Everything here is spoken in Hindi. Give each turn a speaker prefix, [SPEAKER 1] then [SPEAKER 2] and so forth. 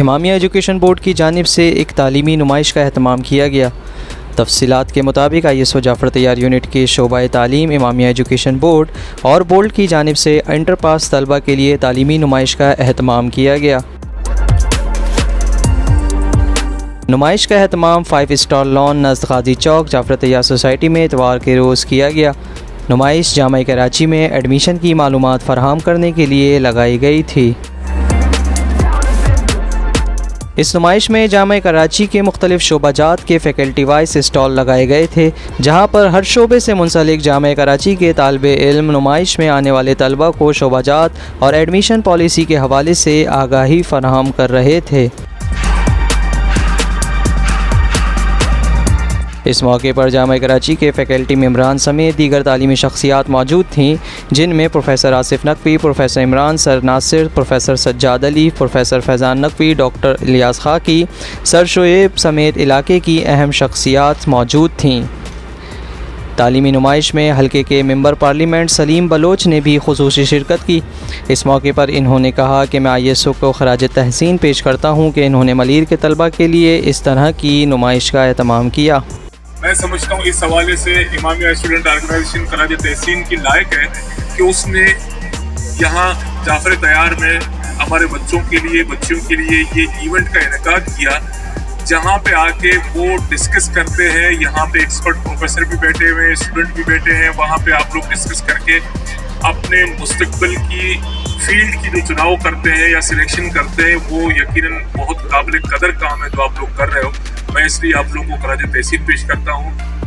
[SPEAKER 1] इमामिया एजुकेशन बोर्ड की जानिब से एक तालीमी नुमाइश का अहतमाम किया गया। तफसीलात के मुताबिक ISO जाफ़र तैयार यूनिट के शोबा तालीम इमामिया एजुकेशन बोर्ड और बोर्ड की जानिब से इंटर पास तलबा के लिए तालीमी नुमाइश का अहतमाम किया गया। नुमाइश का अहतमाम 5 स्टार लॉन नज़द गाजी चौक जाफ़र तैयार सोसाइटी में इतवार के रोज़ किया गया। नुमाइश जामा कराची में एडमिशन की मालूमात फ़राहम करने के लिए लगाई गई थी। इस नुमाइश में जामा कराची के मुख्तलिफ़ शोबाजात के फ़ैकल्टी वाइज स्टॉल लगाए गए थे, जहाँ पर हर शोबे से मुंसलिक जामा कराची के तालिबे इल्म नुमाइश में आने वाले तलबा को शोबाजात और एडमिशन पॉलिसी के हवाले से आगाही फराहम कर रहे थे। इस मौके पर जामा कराची के फ़ैकल्टी मेम्बरान समेत दीगर तालीमी शख्सियात मौजूद थीं, जिनमें professor Asif Naqvi, professor Imran sir Nasir, professor Sajjad Ali, professor Faizan Naqvi, doctor Ilyas Khaki, sir Shoaib समेत इलाके की अहम शख्सियात मौजूद थीं। तालीमी नुमाइश में हल्के के मेंबर पार्लियामेंट सलीम बलोच ने भी खुसूसी शिरकत की। इस मौके पर इन्होंने कहा कि मैं ISO को खराज तहसीन पेश करता हूँ कि इन्होंने मलीर के तलबा के लिए इस तरह की नुमाइश का एहतमाम किया।
[SPEAKER 2] मैं समझता हूँ इस हवाले से इमामिया स्टूडेंट ऑर्गेनाइजेशन खराज तहसीन की लायक है कि उसने यहाँ जाफर तैयार में हमारे बच्चों के लिए ये इवेंट का इनेकाद किया, जहाँ पे आके वो डिस्कस करते हैं। यहाँ पे एक्सपर्ट प्रोफेसर भी बैठे हुए हैं, स्टूडेंट भी बैठे हैं। वहाँ पे आप लोग डिस्कस करके अपने मुस्तकबिल की फील्ड की जो चुनाव करते हैं या सिलेक्शन करते हैं, वो यकीनन बहुत काबिल कदर काम है जो आप लोग कर रहे हो। मैं इसलिए आप लोगों को खराज तहसीन पेश करता हूँ।